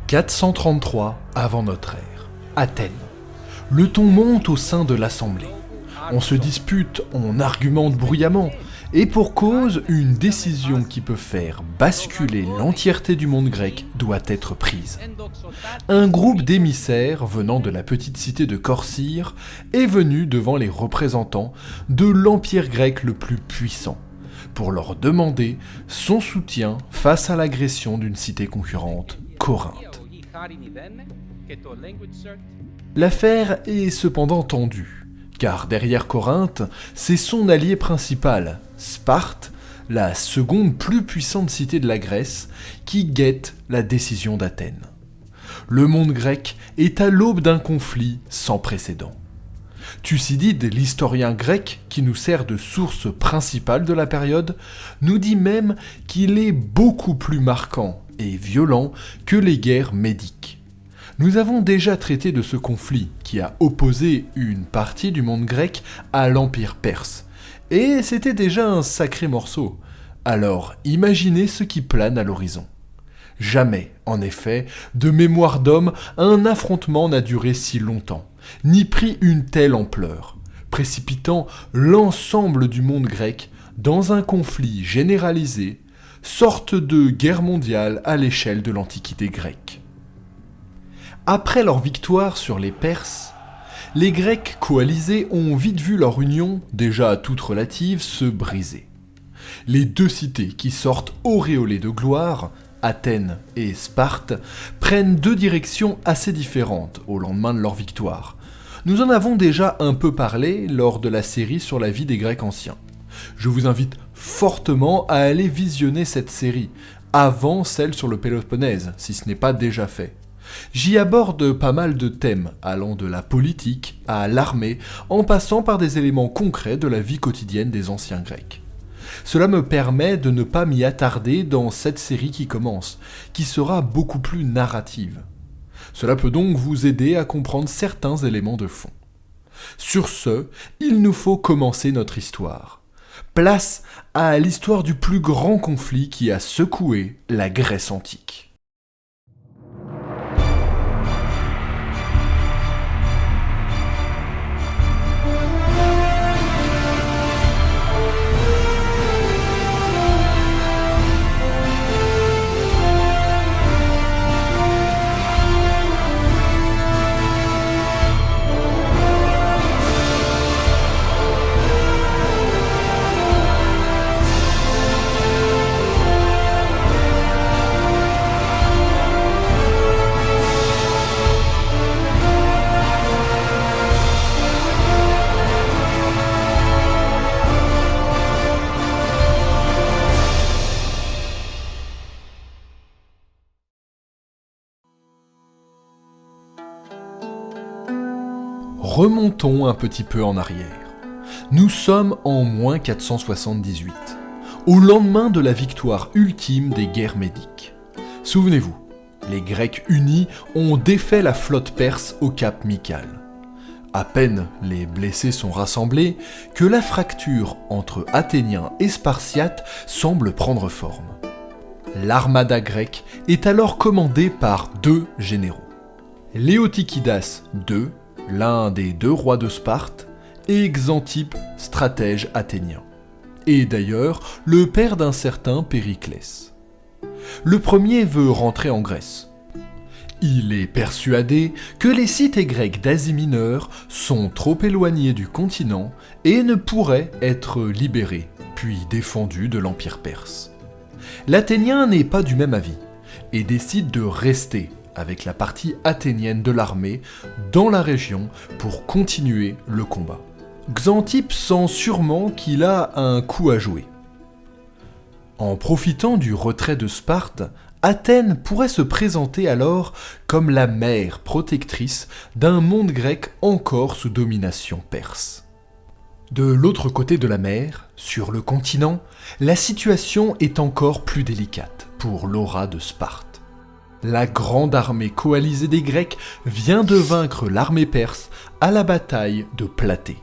433 avant notre ère, Athènes. Le ton monte au sein de l'Assemblée. On se dispute, on argumente bruyamment, et pour cause, une décision qui peut faire basculer l'entièreté du monde grec doit être prise. Un groupe d'émissaires venant de la petite cité de Corcyre est venu devant les représentants de l'empire grec le plus puissant, pour leur demander son soutien face à l'agression d'une cité concurrente, Corinthe. L'affaire est cependant tendue, car derrière Corinthe, c'est son allié principal, Sparte, la seconde plus puissante cité de la Grèce, qui guette la décision d'Athènes. Le monde grec est à l'aube d'un conflit sans précédent. Thucydide, l'historien grec qui nous sert de source principale de la période, nous dit même qu'il est beaucoup plus marquant et violent que les guerres médiques. Nous avons déjà traité de ce conflit qui a opposé une partie du monde grec à l'empire perse, et c'était déjà un sacré morceau. Alors imaginez ce qui plane à l'horizon. Jamais, en effet, de mémoire d'homme, un affrontement n'a duré si longtemps, ni pris une telle ampleur, précipitant l'ensemble du monde grec dans un conflit généralisé, sorte de guerre mondiale à l'échelle de l'Antiquité grecque. Après leur victoire sur les Perses, les Grecs coalisés ont vite vu leur union, déjà toute relative, se briser. Les deux cités qui sortent auréolées de gloire, Athènes et Sparte, prennent deux directions assez différentes au lendemain de leur victoire. Nous en avons déjà un peu parlé lors de la série sur la vie des Grecs anciens. Je vous invite fortement à aller visionner cette série, avant celle sur le Péloponnèse, si ce n'est pas déjà fait. J'y aborde pas mal de thèmes, allant de la politique à l'armée, en passant par des éléments concrets de la vie quotidienne des anciens Grecs. Cela me permet de ne pas m'y attarder dans cette série qui commence, qui sera beaucoup plus narrative. Cela peut donc vous aider à comprendre certains éléments de fond. Sur ce, il nous faut commencer notre histoire. Place à l'histoire du plus grand conflit qui a secoué la Grèce antique. Remontons un petit peu en arrière. Nous sommes en moins 478, au lendemain de la victoire ultime des guerres médiques. Souvenez-vous, les Grecs unis ont défait la flotte perse au cap Mycale. À peine les blessés sont rassemblés que la fracture entre Athéniens et Spartiates semble prendre forme. L'armada grecque est alors commandée par deux généraux. Léotychidas II, l'un des deux rois de Sparte, et Xanthippe, stratège athénien. Et d'ailleurs, le père d'un certain Périclès. Le premier veut rentrer en Grèce. Il est persuadé que les cités grecques d'Asie mineure sont trop éloignées du continent et ne pourraient être libérées, puis défendues de l'Empire perse. L'Athénien n'est pas du même avis, et décide de rester avec la partie athénienne de l'armée dans la région pour continuer le combat. Xanthippe sent sûrement qu'il a un coup à jouer. En profitant du retrait de Sparte, Athènes pourrait se présenter alors comme la mère protectrice d'un monde grec encore sous domination perse. De l'autre côté de la mer, sur le continent, la situation est encore plus délicate pour l'aura de Sparte. La grande armée coalisée des Grecs vient de vaincre l'armée perse à la bataille de Platée.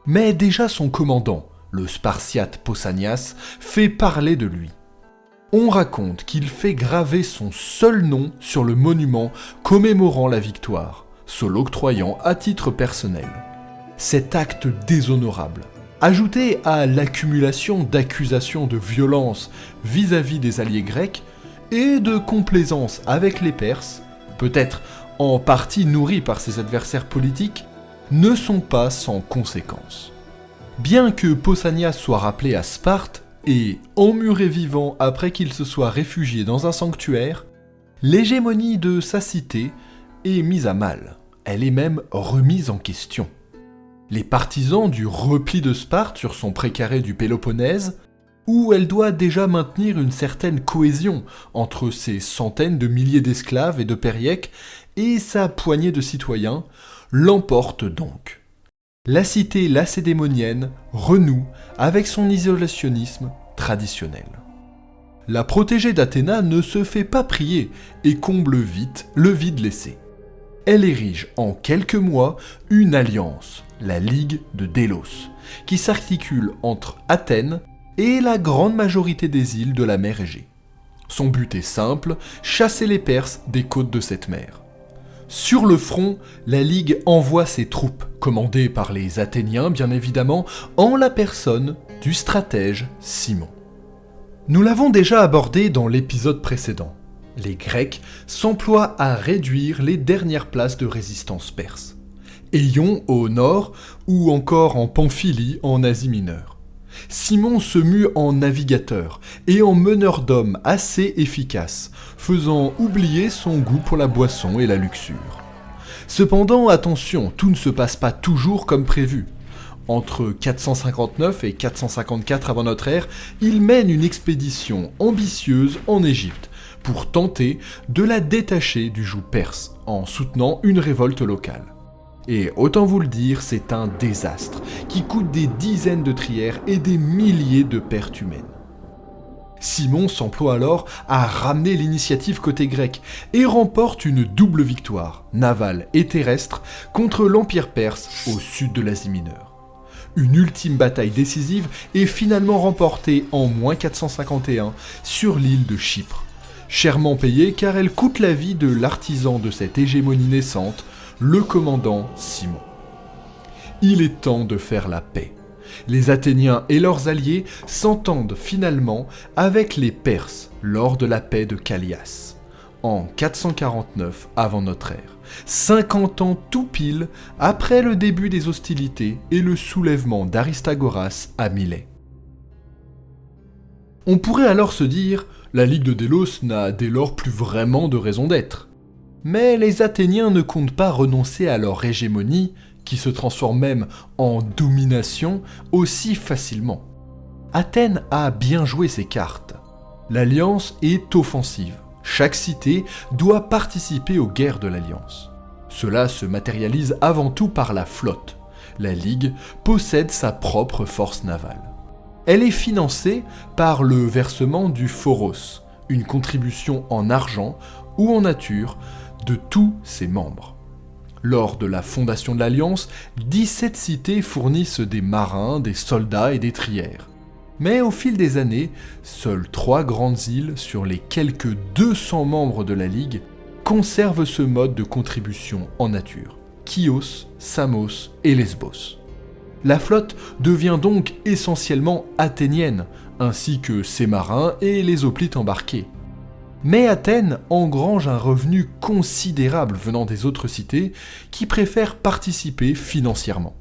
Mais déjà son commandant, le Spartiate Pausanias, fait parler de lui. on raconte qu'il fait graver son seul nom sur le monument commémorant la victoire, se l'octroyant à titre personnel. Cet acte déshonorable, ajouté à l'accumulation d'accusations de violence vis-à-vis des alliés grecs et de complaisance avec les Perses, peut-être en partie nourris par ses adversaires politiques, ne sont pas sans conséquences. Bien que Pausanias soit rappelé à Sparte et emmuré vivant après qu'il se soit réfugié dans un sanctuaire, l'hégémonie de sa cité est mise à mal. Elle est même remise en question. Les partisans du repli de Sparte sur son précaré du Péloponnèse, où elle doit déjà maintenir une certaine cohésion entre ses centaines de milliers d'esclaves et de périèques et sa poignée de citoyens, l'emporte donc. La cité lacédémonienne renoue avec son isolationnisme traditionnel. La protégée d'Athéna ne se fait pas prier et comble vite le vide laissé. Elle érige en quelques mois une alliance, la Ligue de Délos, qui s'articule entre Athènes et la grande majorité des îles de la mer Égée. Son but est simple, chasser les Perses des côtes de cette mer. Sur le front, la Ligue envoie ses troupes, commandées par les Athéniens bien évidemment, en la personne du stratège Cimon. Nous l'avons déjà abordé dans l'épisode précédent. Les Grecs s'emploient à réduire les dernières places de résistance perse. Eion au nord ou encore en Pamphylie en Asie mineure. Cimon se mue en navigateur et en meneur d'hommes assez efficace, faisant oublier son goût pour la boisson et la luxure. Cependant, attention, tout ne se passe pas toujours comme prévu. Entre 459 et 454 avant notre ère, il mène une expédition ambitieuse en Égypte pour tenter de la détacher du joug perse en soutenant une révolte locale. Et autant vous le dire, c'est un désastre qui coûte des dizaines de trières et des milliers de pertes humaines. Cimon s'emploie alors à ramener l'initiative côté grec et remporte une double victoire, navale et terrestre, contre l'Empire perse au sud de l'Asie mineure. Une ultime bataille décisive est finalement remportée en -451 sur l'île de Chypre, chèrement payée car elle coûte la vie de l'artisan de cette hégémonie naissante, le commandant Cimon. Il est temps de faire la paix. Les Athéniens et leurs alliés s'entendent finalement avec les Perses lors de la paix de Callias, en 449 avant notre ère, 50 ans tout pile après le début des hostilités et le soulèvement d'Aristagoras à Milet. On pourrait alors se dire, la Ligue de Délos n'a dès lors plus vraiment de raison d'être. Mais les Athéniens ne comptent pas renoncer à leur hégémonie, qui se transforme même en domination, aussi facilement. Athènes a bien joué ses cartes. L'alliance est offensive. Chaque cité doit participer aux guerres de l'alliance. Cela se matérialise avant tout par la flotte. La Ligue possède sa propre force navale. Elle est financée par le versement du phoros, une contribution en argent ou en nature de tous ses membres. Lors de la fondation de l'Alliance, 17 cités fournissent des marins, des soldats et des trières. Mais au fil des années, seules 3 grandes îles sur les quelques 200 membres de la Ligue conservent ce mode de contribution en nature, Chios, Samos et Lesbos. La flotte devient donc essentiellement athénienne, ainsi que ses marins et les hoplites embarqués. Mais Athènes engrange un revenu considérable venant des autres cités qui préfèrent participer financièrement.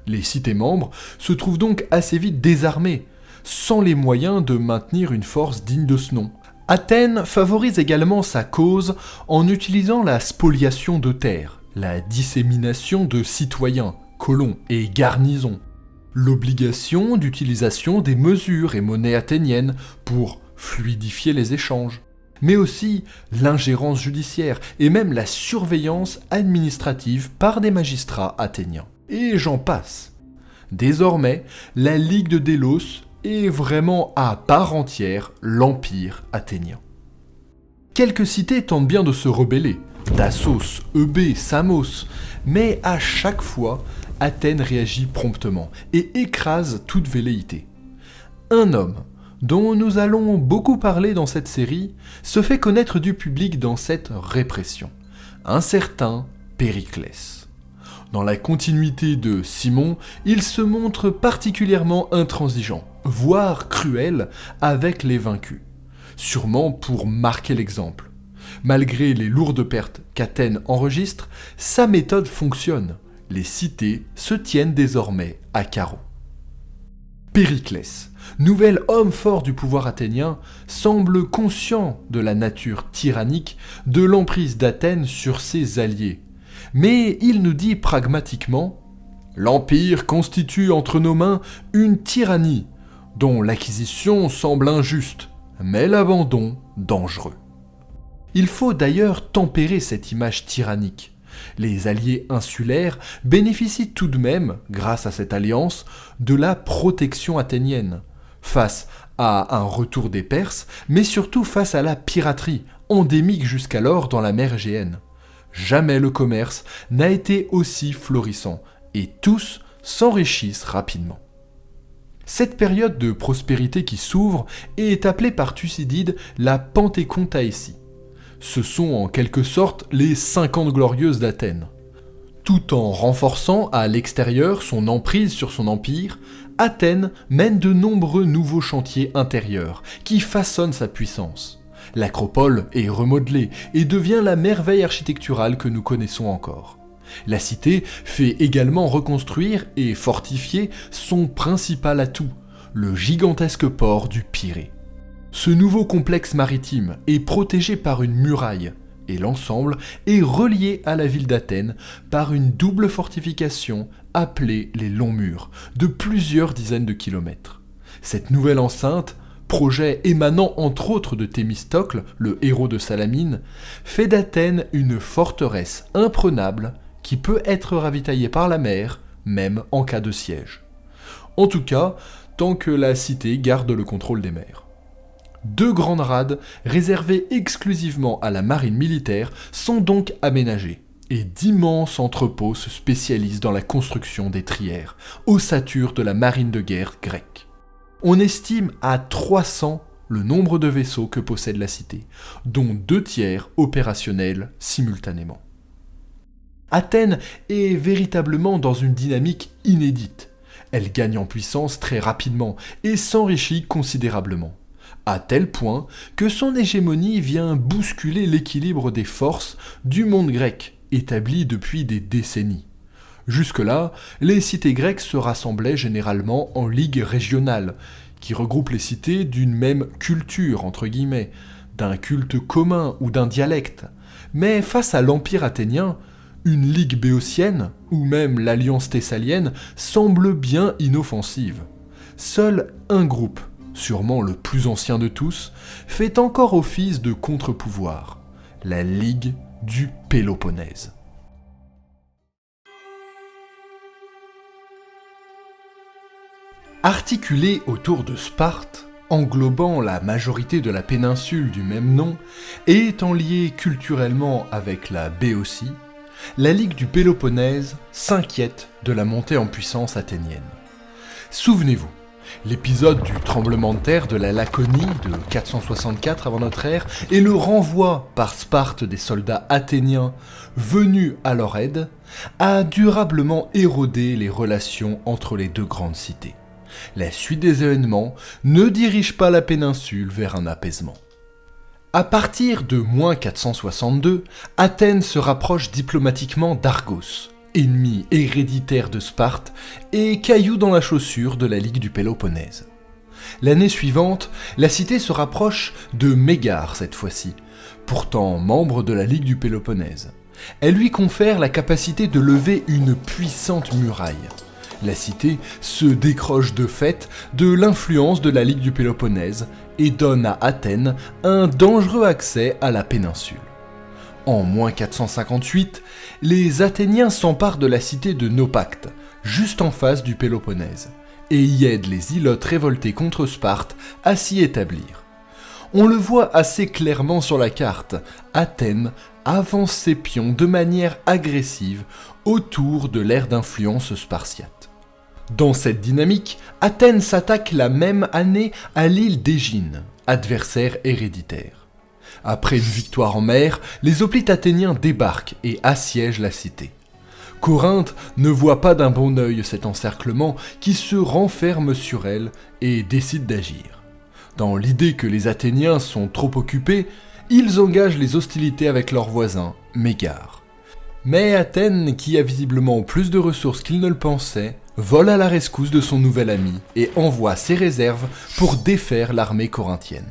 Les cités membres se trouvent donc assez vite désarmées, sans les moyens de maintenir une force digne de ce nom. Athènes favorise également sa cause en utilisant la spoliation de terres, la dissémination de citoyens, colons et garnisons, l'obligation d'utilisation des mesures et monnaies athéniennes pour fluidifier les échanges, mais aussi l'ingérence judiciaire et même la surveillance administrative par des magistrats athéniens. Et j'en passe. Désormais, la Ligue de Délos est vraiment à part entière l'empire athénien. Quelques cités tentent bien de se rebeller, Dassos, Eubée, Samos, mais à chaque fois, Athènes réagit promptement et écrase toute velléité. Un homme, dont nous allons beaucoup parler dans cette série, se fait connaître du public dans cette répression, un certain Périclès. Dans la continuité de Cimon, il se montre particulièrement intransigeant, voire cruel, avec les vaincus, sûrement pour marquer l'exemple. Malgré les lourdes pertes qu'Athènes enregistre, sa méthode fonctionne. Les cités se tiennent désormais à carreau. Périclès, nouvel homme fort du pouvoir athénien, semble conscient de la nature tyrannique de l'emprise d'Athènes sur ses alliés. Mais il nous dit pragmatiquement « L'Empire constitue entre nos mains une tyrannie, dont l'acquisition semble injuste, mais l'abandon dangereux. » Il faut d'ailleurs tempérer cette image tyrannique. Les alliés insulaires bénéficient tout de même, grâce à cette alliance, de la protection athénienne, face à un retour des Perses, mais surtout face à la piraterie, endémique jusqu'alors dans la mer Égéenne. Jamais le commerce n'a été aussi florissant, et tous s'enrichissent rapidement. Cette période de prospérité qui s'ouvre est appelée par Thucydide la Panthécontaésie. Ce sont en quelque sorte les 50 glorieuses d'Athènes. Tout en renforçant à l'extérieur son emprise sur son empire, Athènes mène de nombreux nouveaux chantiers intérieurs qui façonnent sa puissance. L'acropole est remodelée et devient la merveille architecturale que nous connaissons encore. La cité fait également reconstruire et fortifier son principal atout, le gigantesque port du Pirée. Ce nouveau complexe maritime est protégé par une muraille, et l'ensemble est relié à la ville d'Athènes par une double fortification appelée les Longs Murs, de plusieurs dizaines de kilomètres. Cette nouvelle enceinte, projet émanant entre autres de Thémistocle, le héros de Salamine, fait d'Athènes une forteresse imprenable qui peut être ravitaillée par la mer, même en cas de siège. En tout cas, tant que la cité garde le contrôle des mers. 2 grandes rades, réservées exclusivement à la marine militaire, sont donc aménagées, et d'immenses entrepôts se spécialisent dans la construction des trières, ossature de la marine de guerre grecque. On estime à 300 le nombre de vaisseaux que possède la cité, dont 2/3 opérationnels simultanément. Athènes est véritablement dans une dynamique inédite. Elle gagne en puissance très rapidement et s'enrichit considérablement, à tel point que son hégémonie vient bousculer l'équilibre des forces du monde grec, établi depuis des décennies. Jusque-là, les cités grecques se rassemblaient généralement en ligues régionales, qui regroupent les cités d'une même culture, entre guillemets, d'un culte commun ou d'un dialecte. Mais face à l'Empire athénien, une ligue béotienne, ou même l'alliance thessalienne, semble bien inoffensive. Seul un groupe, sûrement le plus ancien de tous, fait encore office de contre-pouvoir, la Ligue du Péloponnèse. Articulée autour de Sparte, englobant la majorité de la péninsule du même nom, et étant liée culturellement avec la Béotie, la Ligue du Péloponnèse s'inquiète de la montée en puissance athénienne. Souvenez-vous, l'épisode du tremblement de terre de la Laconie de 464 avant notre ère et le renvoi par Sparte des soldats athéniens venus à leur aide a durablement érodé les relations entre les 2 grandes cités. La suite des événements ne dirige pas la péninsule vers un apaisement. À partir de -462, Athènes se rapproche diplomatiquement d'Argos, ennemi héréditaire de Sparte et caillou dans la chaussure de la Ligue du Péloponnèse. L'année suivante, la cité se rapproche de Mégare cette fois-ci, pourtant membre de la Ligue du Péloponnèse. Elle lui confère la capacité de lever une puissante muraille. La cité se décroche de fait de l'influence de la Ligue du Péloponnèse et donne à Athènes un dangereux accès à la péninsule. En -458, les Athéniens s'emparent de la cité de Naupacte, juste en face du Péloponnèse, et y aident les Ilotes révoltés contre Sparte à s'y établir. On le voit assez clairement sur la carte, Athènes avance ses pions de manière agressive autour de l'aire d'influence spartiate. Dans cette dynamique, Athènes s'attaque la même année à l'île d'Égine, adversaire héréditaire. Après une victoire en mer, les hoplites athéniens débarquent et assiègent la cité. Corinthe ne voit pas d'un bon œil cet encerclement qui se renferme sur elle et décide d'agir. Dans l'idée que les Athéniens sont trop occupés, ils engagent les hostilités avec leurs voisins, Mégare. Mais Athènes, qui a visiblement plus de ressources qu'il ne le pensait, vole à la rescousse de son nouvel ami et envoie ses réserves pour défaire l'armée corinthienne.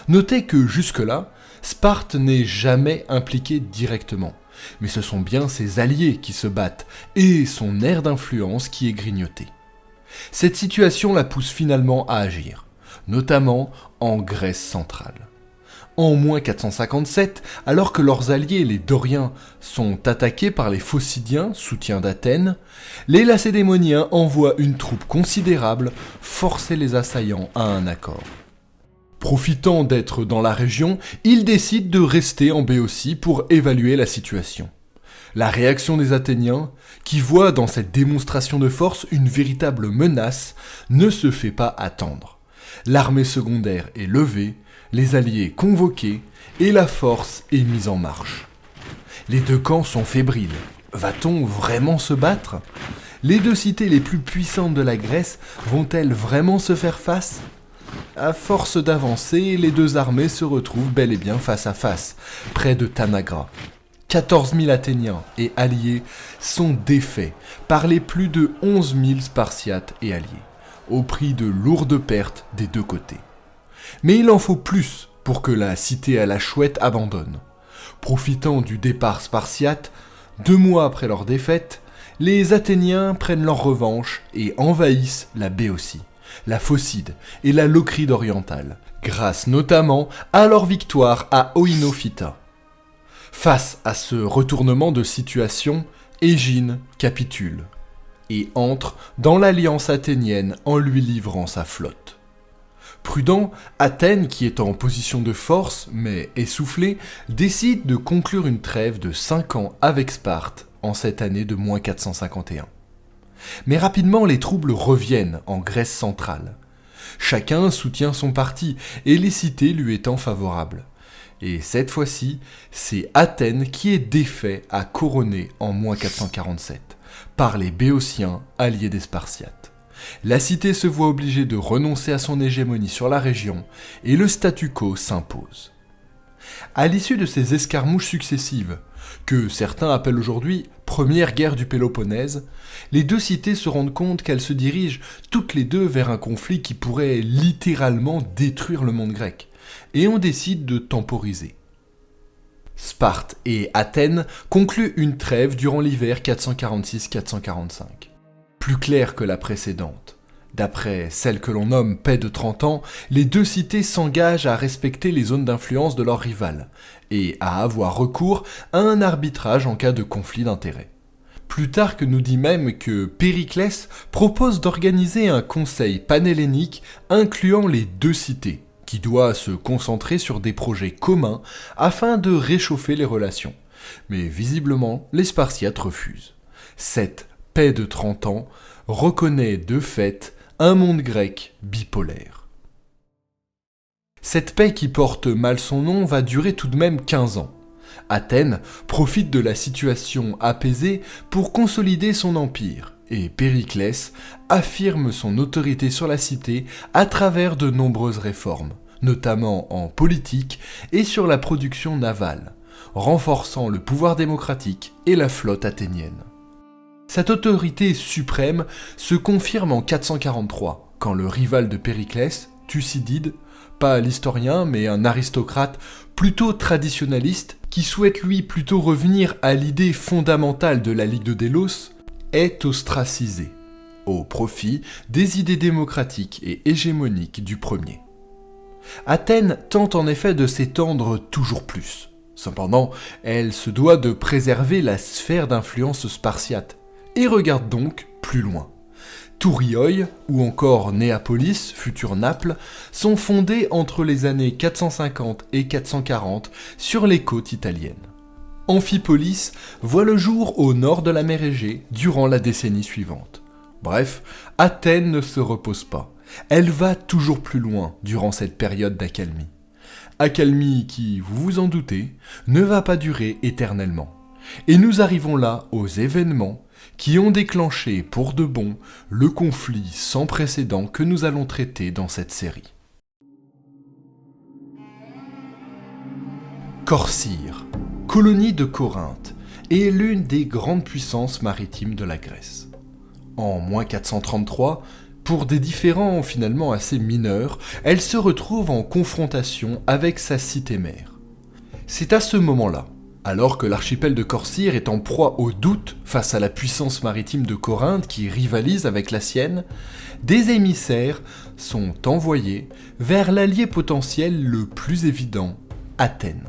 Notez que jusque-là, Sparte n'est jamais impliquée directement, mais ce sont bien ses alliés qui se battent et son aire d'influence qui est grignotée. Cette situation la pousse finalement à agir, notamment en Grèce centrale. En moins 457, alors que leurs alliés, les Doriens, sont attaqués par les Phocidiens, soutiens d'Athènes, les Lacédémoniens envoient une troupe considérable forcer les assaillants à un accord. Profitant d'être dans la région, ils décident de rester en Béotie pour évaluer la situation. La réaction des Athéniens, qui voient dans cette démonstration de force une véritable menace, ne se fait pas attendre. L'armée secondaire est levée, les alliés convoqués, et la force est mise en marche. Les deux camps sont fébriles. Va-t-on vraiment se battre ? Les deux cités les plus puissantes de la Grèce vont-elles vraiment se faire face ? À force d'avancer, les deux armées se retrouvent bel et bien face à face, près de Tanagra. 14 000 Athéniens et alliés sont défaits par les plus de 11 000 Spartiates et alliés, au prix de lourdes pertes des deux côtés. Mais il en faut plus pour que la cité à la chouette abandonne. Profitant du départ spartiate, 2 mois après leur défaite, les Athéniens prennent leur revanche et envahissent la Béotie, la Phocide et la Locride orientale, grâce notamment à leur victoire à Oinophyta. Face à ce retournement de situation, Égine capitule et entre dans l'alliance athénienne en lui livrant sa flotte. Prudent, Athènes, qui est en position de force, mais essoufflée, décide de conclure une trêve de 5 ans avec Sparte en cette année de moins 451. Mais rapidement, les troubles reviennent en Grèce centrale. Chacun soutient son parti, et les cités lui étant favorables. Et cette fois-ci, c'est Athènes qui est défait à Coronée en moins 447, par les Béotiens alliés des Spartiates. La cité se voit obligée de renoncer à son hégémonie sur la région et le statu quo s'impose. À l'issue de ces escarmouches successives, que certains appellent aujourd'hui première guerre du Péloponnèse, les deux cités se rendent compte qu'elles se dirigent toutes les deux vers un conflit qui pourrait littéralement détruire le monde grec, et on décide de temporiser. Sparte et Athènes concluent une trêve durant l'hiver 446-445. Plus claire que la précédente. D'après celle que l'on nomme paix de 30 ans, les deux cités s'engagent à respecter les zones d'influence de leurs rivales et à avoir recours à un arbitrage en cas de conflit d'intérêts. Plutarque nous dit même que Périclès propose d'organiser un conseil panhellénique incluant les deux cités, qui doit se concentrer sur des projets communs afin de réchauffer les relations. Mais visiblement, les Spartiates refusent. Cette paix de 30 ans reconnaît de fait un monde grec bipolaire. Cette paix qui porte mal son nom va durer tout de même 15 ans. Athènes profite de la situation apaisée pour consolider son empire, et Périclès affirme son autorité sur la cité à travers de nombreuses réformes, notamment en politique et sur la production navale, renforçant le pouvoir démocratique et la flotte athénienne. Cette autorité suprême se confirme en 443, quand le rival de Périclès, Thucydide, pas l'historien mais un aristocrate plutôt traditionnaliste, qui souhaite lui plutôt revenir à l'idée fondamentale de la Ligue de Délos, est ostracisé, au profit des idées démocratiques et hégémoniques du premier. Athènes tente en effet de s'étendre toujours plus. Cependant, elle se doit de préserver la sphère d'influence spartiate, et regarde donc plus loin. Tourioi, ou encore Néapolis, futur Naples, sont fondés entre les années 450 et 440 sur les côtes italiennes. Amphipolis voit le jour au nord de la mer Égée durant la décennie suivante. Bref, Athènes ne se repose pas. Elle va toujours plus loin durant cette période d'accalmie. Accalmie qui, vous vous en doutez, ne va pas durer éternellement. Et nous arrivons là aux événements qui ont déclenché pour de bon le conflit sans précédent que nous allons traiter dans cette série. Corcyre, colonie de Corinthe, est l'une des grandes puissances maritimes de la Grèce. En -433, pour des différends finalement assez mineurs, elle se retrouve en confrontation avec sa cité-mère. C'est à ce moment-là, alors que l'archipel de Corcyre est en proie au doute face à la puissance maritime de Corinthe qui rivalise avec la sienne, des émissaires sont envoyés vers l'allié potentiel le plus évident, Athènes.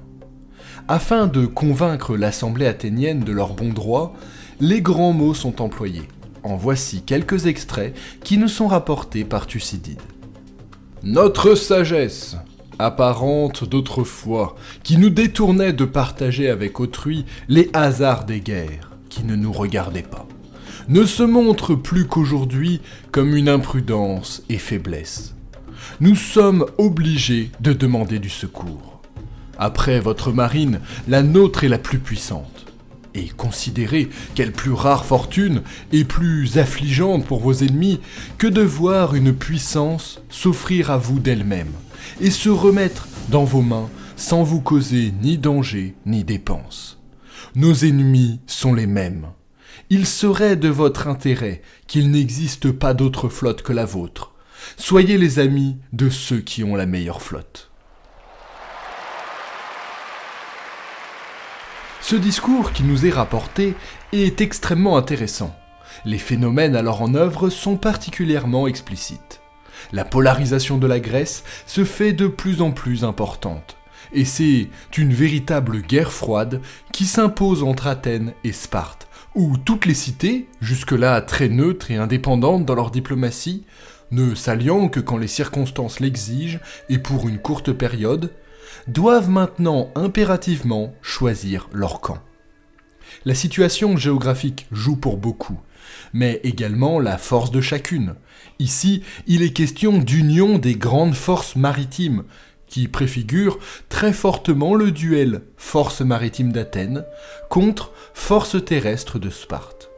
Afin de convaincre l'assemblée athénienne de leur bon droit, les grands mots sont employés. En voici quelques extraits qui nous sont rapportés par Thucydide. « Notre sagesse, apparente d'autrefois, qui nous détournait de partager avec autrui les hasards des guerres, qui ne nous regardaient pas, ne se montre plus qu'aujourd'hui comme une imprudence et faiblesse. Nous sommes obligés de demander du secours. Après votre marine, la nôtre est la plus puissante. Et considérez quelle plus rare fortune et plus affligeante pour vos ennemis que de voir une puissance s'offrir à vous d'elle-même et se remettre dans vos mains sans vous causer ni danger ni dépense. Nos ennemis sont les mêmes. Il serait de votre intérêt qu'il n'existe pas d'autre flotte que la vôtre. Soyez les amis de ceux qui ont la meilleure flotte. » Ce discours qui nous est rapporté est extrêmement intéressant. Les phénomènes alors en œuvre sont particulièrement explicites. La polarisation de la Grèce se fait de plus en plus importante, et c'est une véritable guerre froide qui s'impose entre Athènes et Sparte, où toutes les cités, jusque-là très neutres et indépendantes dans leur diplomatie, ne s'alliant que quand les circonstances l'exigent et pour une courte période, doivent maintenant impérativement choisir leur camp. La situation géographique joue pour beaucoup, mais également la force de chacune. Ici, il est question d'union des grandes forces maritimes, qui préfigure très fortement le duel force maritime d'Athènes contre force terrestre de Sparte.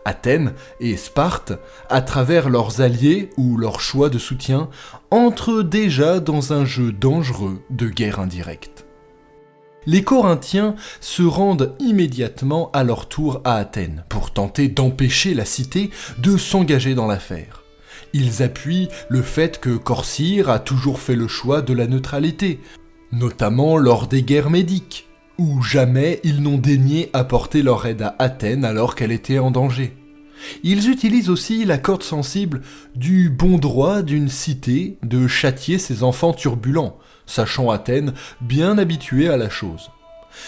Athènes et Sparte, à travers leurs alliés ou leurs choix de soutien, entrent déjà dans un jeu dangereux de guerre indirecte. Les Corinthiens se rendent immédiatement à leur tour à Athènes pour tenter d'empêcher la cité de s'engager dans l'affaire. Ils appuient le fait que Corcyre a toujours fait le choix de la neutralité, notamment lors des guerres médiques, où jamais ils n'ont daigné apporter leur aide à Athènes alors qu'elle était en danger. Ils utilisent aussi la corde sensible du bon droit d'une cité de châtier ses enfants turbulents, sachant Athènes bien habituée à la chose.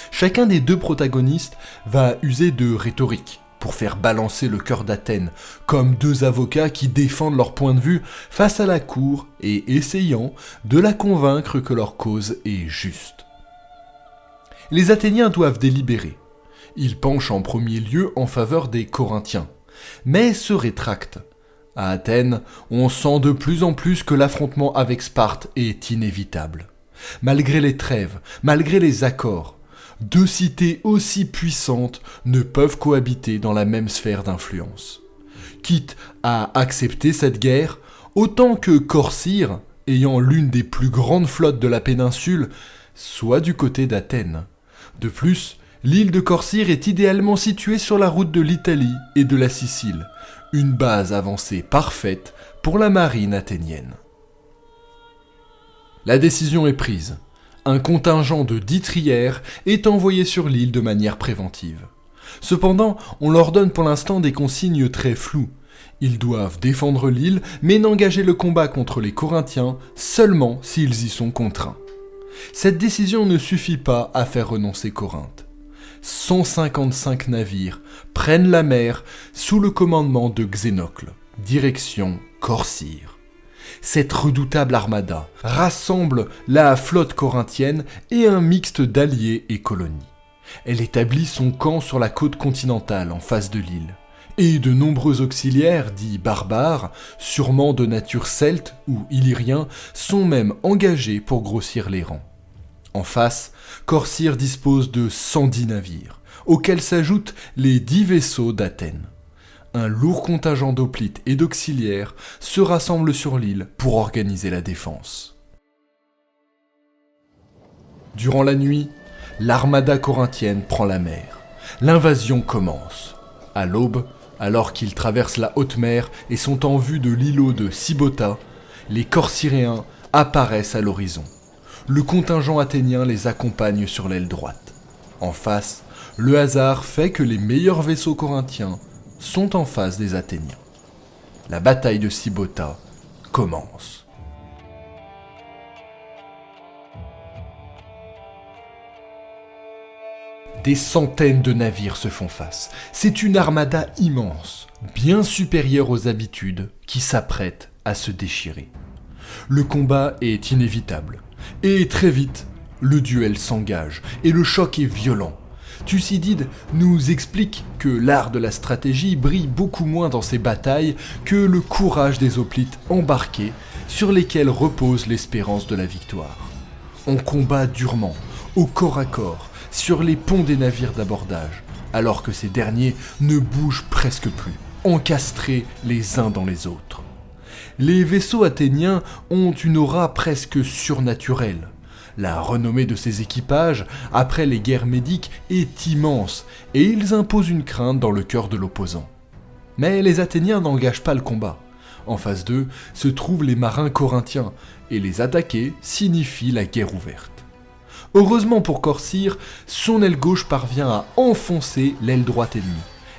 Chacun des deux protagonistes va user de rhétorique pour faire balancer le cœur d'Athènes, comme deux avocats qui défendent leur point de vue face à la cour et essayant de la convaincre que leur cause est juste. Les Athéniens doivent délibérer. Ils penchent en premier lieu en faveur des Corinthiens, mais se rétractent. À Athènes, on sent de plus en plus que l'affrontement avec Sparte est inévitable. Malgré les trêves, malgré les accords, deux cités aussi puissantes ne peuvent cohabiter dans la même sphère d'influence. Quitte à accepter cette guerre, autant que Corcyre, ayant l'une des plus grandes flottes de la péninsule, soit du côté d'Athènes. De plus, l'île de Corcyre est idéalement située sur la route de l'Italie et de la Sicile, une base avancée parfaite pour la marine athénienne. La décision est prise. Un contingent de 10 trières est envoyé sur l'île de manière préventive. Cependant, on leur donne pour l'instant des consignes très floues. Ils doivent défendre l'île, mais n'engager le combat contre les Corinthiens seulement s'ils y sont contraints. Cette décision ne suffit pas à faire renoncer Corinthe. 155 navires prennent la mer sous le commandement de Xénocle, direction Corcyre. Cette redoutable armada rassemble la flotte corinthienne et un mixte d'alliés et colonies. Elle établit son camp sur la côte continentale en face de l'île, Et de nombreux auxiliaires, dits barbares, sûrement de nature celte ou illyrien, sont même engagés pour grossir les rangs. En face, Corcyre dispose de 110 navires, auxquels s'ajoutent les 10 vaisseaux d'Athènes. Un lourd contingent d'hoplites et d'auxiliaires se rassemble sur l'île pour organiser la défense. Durant la nuit, l'armada corinthienne prend la mer. L'invasion commence. À l'aube, alors qu'ils traversent la haute mer et sont en vue de l'îlot de Sybota, les Corcyréens apparaissent à l'horizon. Le contingent athénien les accompagne sur l'aile droite. En face, le hasard fait que les meilleurs vaisseaux corinthiens sont en face des Athéniens. La bataille de Sybota commence. Des centaines de navires se font face. C'est une armada immense, bien supérieure aux habitudes, qui s'apprête à se déchirer. Le combat est inévitable. Et très vite, le duel s'engage et le choc est violent. Thucydide nous explique que l'art de la stratégie brille beaucoup moins dans ces batailles que le courage des hoplites embarqués sur lesquels repose l'espérance de la victoire. On combat durement, au corps à corps, sur les ponts des navires d'abordage, alors que ces derniers ne bougent presque plus, encastrés les uns dans les autres. Les vaisseaux athéniens ont une aura presque surnaturelle. La renommée de ces équipages, après les guerres médiques, est immense, et ils imposent une crainte dans le cœur de l'opposant. Mais les Athéniens n'engagent pas le combat. En face d'eux se trouvent les marins corinthiens, et les attaquer signifie la guerre ouverte. Heureusement pour Corcyre, son aile gauche parvient à enfoncer l'aile droite ennemie,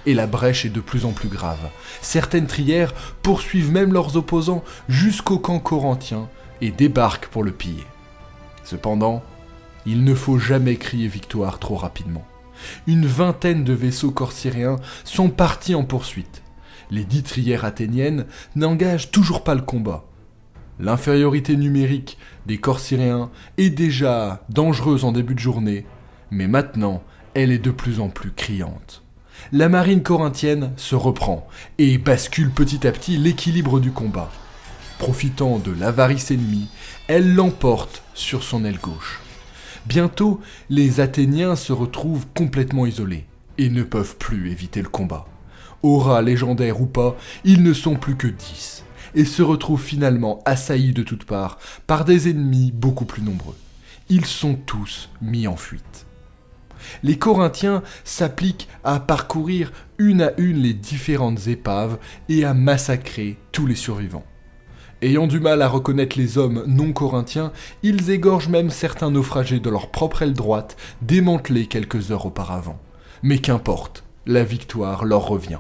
et la brèche est de plus en plus grave. Certaines trières poursuivent même leurs opposants jusqu'au camp corinthien et débarquent pour le piller. Cependant, il ne faut jamais crier victoire trop rapidement. Une vingtaine de vaisseaux corcyréens sont partis en poursuite. Les 10 trières athéniennes n'engagent toujours pas le combat. L'infériorité numérique des Corcyréens est déjà dangereuse en début de journée, mais maintenant, elle est de plus en plus criante. La marine corinthienne se reprend et bascule petit à petit l'équilibre du combat. Profitant de l'avarice ennemie, elle l'emporte sur son aile gauche. Bientôt, les Athéniens se retrouvent complètement isolés et ne peuvent plus éviter le combat. Aura légendaire ou pas, ils ne sont plus que 10 et se retrouvent finalement assaillis de toutes parts par des ennemis beaucoup plus nombreux. Ils sont tous mis en fuite. Les Corinthiens s'appliquent à parcourir une à une les différentes épaves et à massacrer tous les survivants. Ayant du mal à reconnaître les hommes non corinthiens, ils égorgent même certains naufragés de leur propre aile droite, démantelés quelques heures auparavant. Mais qu'importe, la victoire leur revient.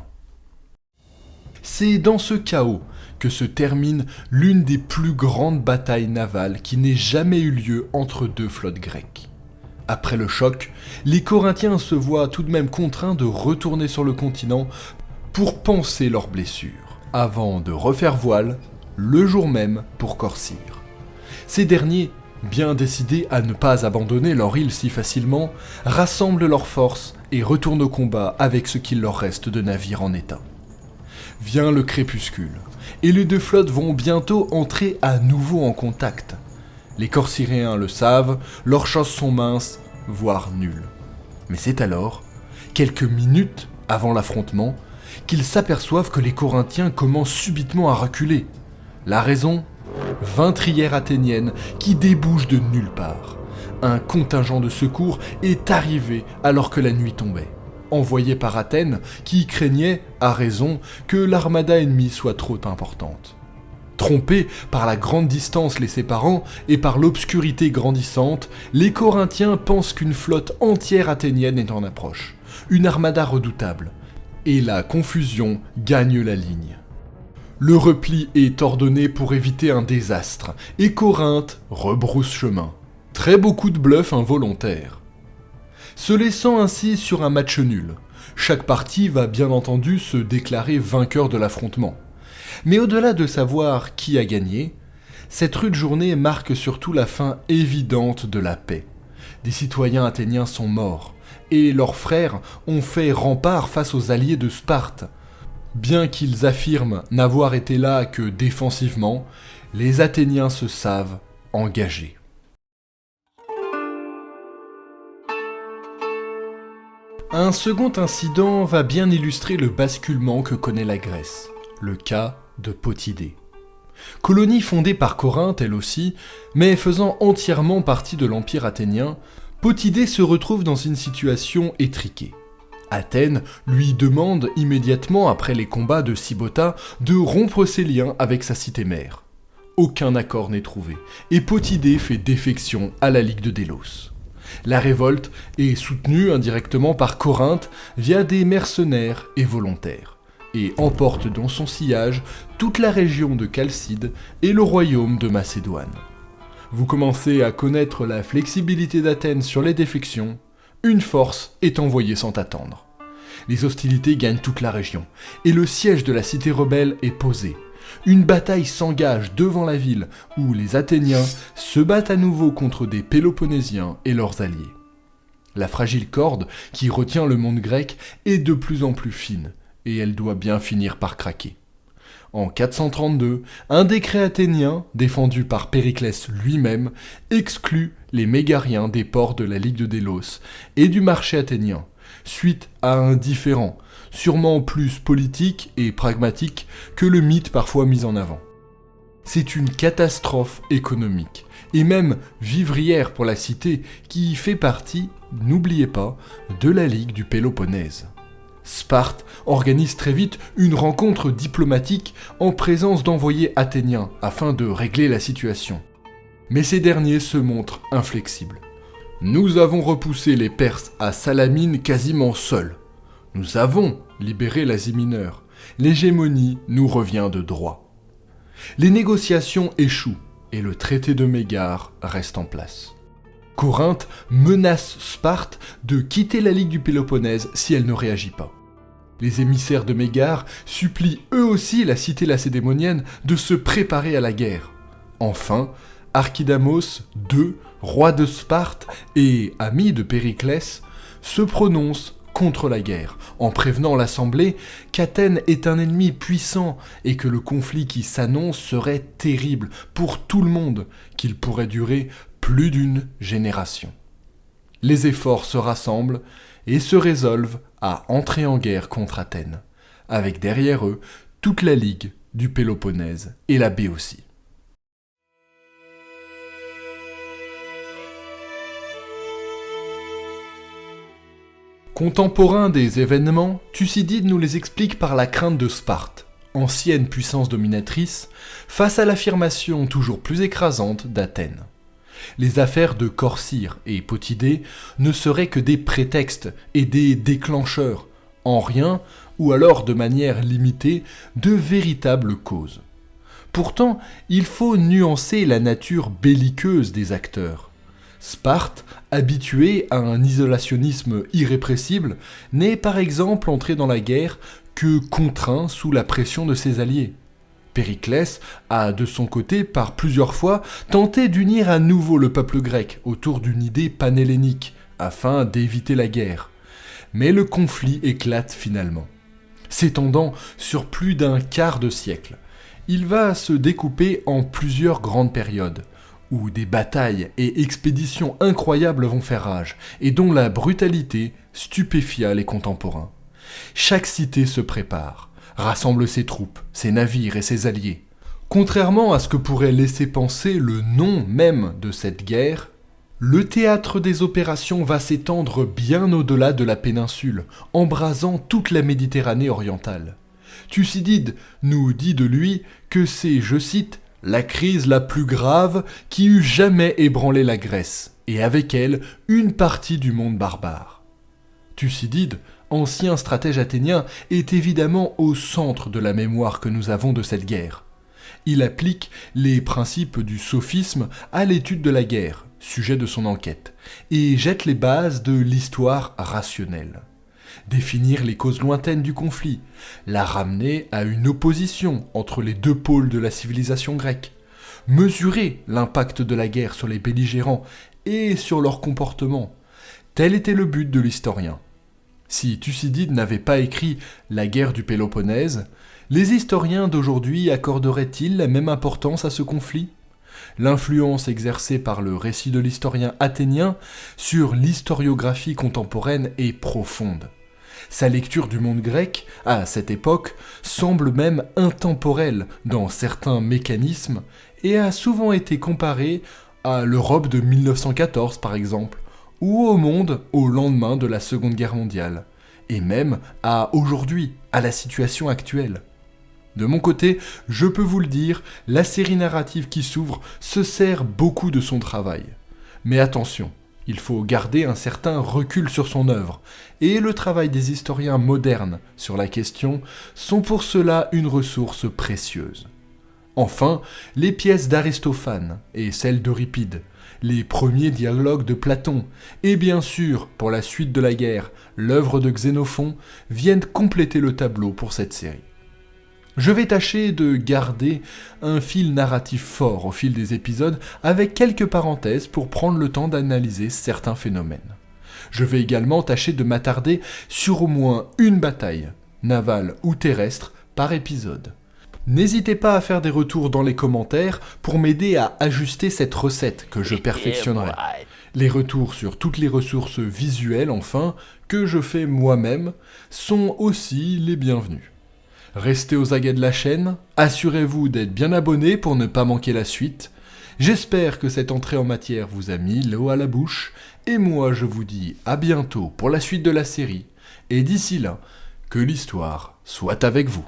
C'est dans ce chaos que se termine l'une des plus grandes batailles navales qui n'ait jamais eu lieu entre deux flottes grecques. Après le choc, les Corinthiens se voient tout de même contraints de retourner sur le continent pour panser leurs blessures, avant de refaire voile le jour même pour Corcyre. Ces derniers, bien décidés à ne pas abandonner leur île si facilement, rassemblent leurs forces et retournent au combat avec ce qu'il leur reste de navires en état. Vient le crépuscule, et les deux flottes vont bientôt entrer à nouveau en contact. Les Corcyréens le savent, leurs chances sont minces, voire nulles. Mais c'est alors, quelques minutes avant l'affrontement, qu'ils s'aperçoivent que les Corinthiens commencent subitement à reculer. La raison ? 20 trières athéniennes qui débouchent de nulle part. Un contingent de secours est arrivé alors que la nuit tombait, envoyé par Athènes qui craignait, à raison, que l'armada ennemie soit trop importante. Trompés par la grande distance les séparant et par l'obscurité grandissante, les Corinthiens pensent qu'une flotte entière athénienne est en approche, une armada redoutable, et la confusion gagne la ligne. Le repli est ordonné pour éviter un désastre, et Corinthe rebrousse chemin. Très beau coup de bluff involontaire. Se laissant ainsi sur un match nul, chaque partie va bien entendu se déclarer vainqueur de l'affrontement. Mais au-delà de savoir qui a gagné, cette rude journée marque surtout la fin évidente de la paix. Des citoyens athéniens sont morts, et leurs frères ont fait rempart face aux alliés de Sparte. Bien qu'ils affirment n'avoir été là que défensivement, les Athéniens se savent engagés. Un second incident va bien illustrer le basculement que connaît la Grèce, le cas de Potidée. Colonie fondée par Corinthe elle aussi, mais faisant entièrement partie de l'Empire athénien, Potidée se retrouve dans une situation étriquée. Athènes lui demande immédiatement après les combats de Sybota de rompre ses liens avec sa cité-mère. Aucun accord n'est trouvé, et Potidée fait défection à la Ligue de Délos. La révolte est soutenue indirectement par Corinthe via des mercenaires et volontaires, et emporte dans son sillage toute la région de Chalcide et le royaume de Macédoine. Vous commencez à connaître la flexibilité d'Athènes sur les défections, une force est envoyée sans attendre. Les hostilités gagnent toute la région, et le siège de la cité rebelle est posé. Une bataille s'engage devant la ville, où les Athéniens se battent à nouveau contre des Péloponnésiens et leurs alliés. La fragile corde qui retient le monde grec est de plus en plus fine, et elle doit bien finir par craquer. En 432, un décret athénien, défendu par Périclès lui-même, exclut les Mégariens des ports de la Ligue de Délos et du marché athénien, suite à un différend, sûrement plus politique et pragmatique que le mythe parfois mis en avant. C'est une catastrophe économique, et même vivrière pour la cité qui fait partie, n'oubliez pas, de la Ligue du Péloponnèse. Sparte organise très vite une rencontre diplomatique en présence d'envoyés athéniens afin de régler la situation. Mais ces derniers se montrent inflexibles. Nous avons repoussé les Perses à Salamine quasiment seuls. Nous avons libéré l'Asie mineure. L'hégémonie nous revient de droit. Les négociations échouent et le traité de Mégare reste en place. Corinthe menace Sparte de quitter la Ligue du Péloponnèse si elle ne réagit pas. Les émissaires de Mégare supplient eux aussi la cité lacédémonienne de se préparer à la guerre. Enfin, Archidamos II, roi de Sparte et ami de Périclès, se prononce contre la guerre, en prévenant l'Assemblée qu'Athènes est un ennemi puissant et que le conflit qui s'annonce serait terrible pour tout le monde, qu'il pourrait durer plus d'une génération. Les efforts se rassemblent et se résolvent à entrer en guerre contre Athènes, avec derrière eux toute la Ligue du Péloponnèse et la Béotie. Contemporain des événements, Thucydide nous les explique par la crainte de Sparte, ancienne puissance dominatrice, face à l'affirmation toujours plus écrasante d'Athènes. Les affaires de Corcyre et Potidée ne seraient que des prétextes et des déclencheurs, en rien, ou alors de manière limitée, de véritables causes. Pourtant, il faut nuancer la nature belliqueuse des acteurs. Sparte, habituée à un isolationnisme irrépressible, n'est par exemple entré dans la guerre que contraint sous la pression de ses alliés. Périclès a de son côté par plusieurs fois tenté d'unir à nouveau le peuple grec autour d'une idée panhellénique afin d'éviter la guerre. Mais le conflit éclate finalement. S'étendant sur plus d'un quart de siècle, il va se découper en plusieurs grandes périodes, où des batailles et expéditions incroyables vont faire rage, et dont la brutalité stupéfia les contemporains. Chaque cité se prépare, rassemble ses troupes, ses navires et ses alliés. Contrairement à ce que pourrait laisser penser le nom même de cette guerre, le théâtre des opérations va s'étendre bien au-delà de la péninsule, embrasant toute la Méditerranée orientale. Thucydide nous dit de lui que c'est, je cite, « la crise la plus grave qui eût jamais ébranlé la Grèce, et avec elle une partie du monde barbare. » Thucydide, ancien stratège athénien, est évidemment au centre de la mémoire que nous avons de cette guerre. Il applique les principes du sophisme à l'étude de la guerre, sujet de son enquête, et jette les bases de l'histoire rationnelle. Définir les causes lointaines du conflit, la ramener à une opposition entre les deux pôles de la civilisation grecque, mesurer l'impact de la guerre sur les belligérants et sur leur comportement. Tel était le but de l'historien. Si Thucydide n'avait pas écrit La guerre du Péloponnèse, les historiens d'aujourd'hui accorderaient-ils la même importance à ce conflit ? L'influence exercée par le récit de l'historien athénien sur l'historiographie contemporaine est profonde. Sa lecture du monde grec, à cette époque, semble même intemporelle dans certains mécanismes et a souvent été comparée à l'Europe de 1914 par exemple, ou au monde au lendemain de la Seconde Guerre mondiale, et même à aujourd'hui, à la situation actuelle. De mon côté, je peux vous le dire, la série narrative qui s'ouvre se sert beaucoup de son travail. Mais attention, il faut garder un certain recul sur son œuvre, et le travail des historiens modernes sur la question sont pour cela une ressource précieuse. Enfin, les pièces d'Aristophane et celles d'Euripide, les premiers dialogues de Platon, et bien sûr, pour la suite de la guerre, l'œuvre de Xénophon, viennent compléter le tableau pour cette série. Je vais tâcher de garder un fil narratif fort au fil des épisodes avec quelques parenthèses pour prendre le temps d'analyser certains phénomènes. Je vais également tâcher de m'attarder sur au moins une bataille, navale ou terrestre, par épisode. N'hésitez pas à faire des retours dans les commentaires pour m'aider à ajuster cette recette que je perfectionnerai. Les retours sur toutes les ressources visuelles, enfin, que je fais moi-même, sont aussi les bienvenus. Restez aux aguets de la chaîne, assurez-vous d'être bien abonné pour ne pas manquer la suite. J'espère que cette entrée en matière vous a mis l'eau à la bouche, et moi je vous dis à bientôt pour la suite de la série, et d'ici là, que l'histoire soit avec vous.